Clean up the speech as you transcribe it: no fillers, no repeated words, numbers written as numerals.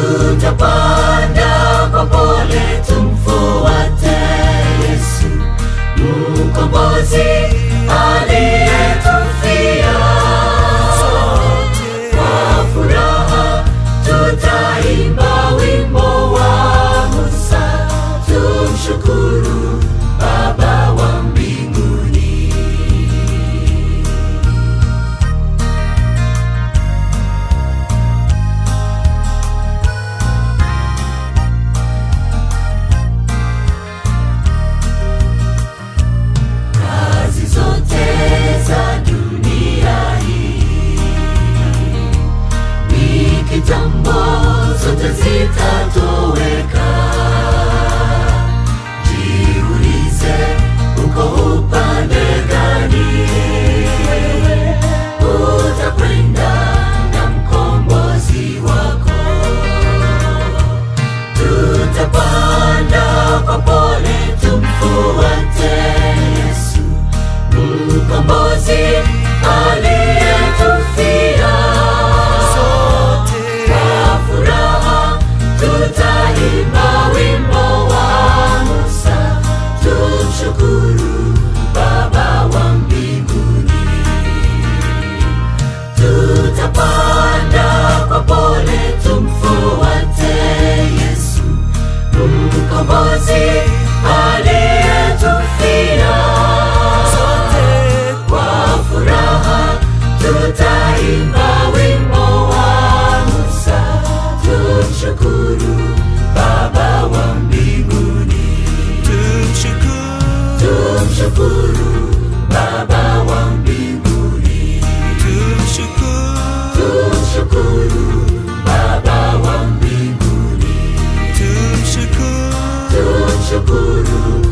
tutapanda kwa pole, tumfuate Yesu mkombozi aliyetufia. Kwa furaha tutaimba wimbo wa Musa, tumshukuru Baba wa mbinguni. Kazi zote za dunia hii ni kitambo, zote zitatoweka. Jiulize uko upande gani, utakwenda na mkombozi wako. Tutapanda kwa pole, tumfuate Yesu mkombozi aliyetufia. Kwa furaha tutaimba wimbo wa Musa, tumshukuru Baba wa mbinguni. Tutapanda kwa pole, tumfuate Yesu mkombozi aliyetufia. Kwa furaha tutaimba wimbo wa Musa, tumshukuru Baba wa mbinguni. Tumshukuru Baba wa mbinguni. Tumshukuru Baba wa mbinguni. Tumshukuru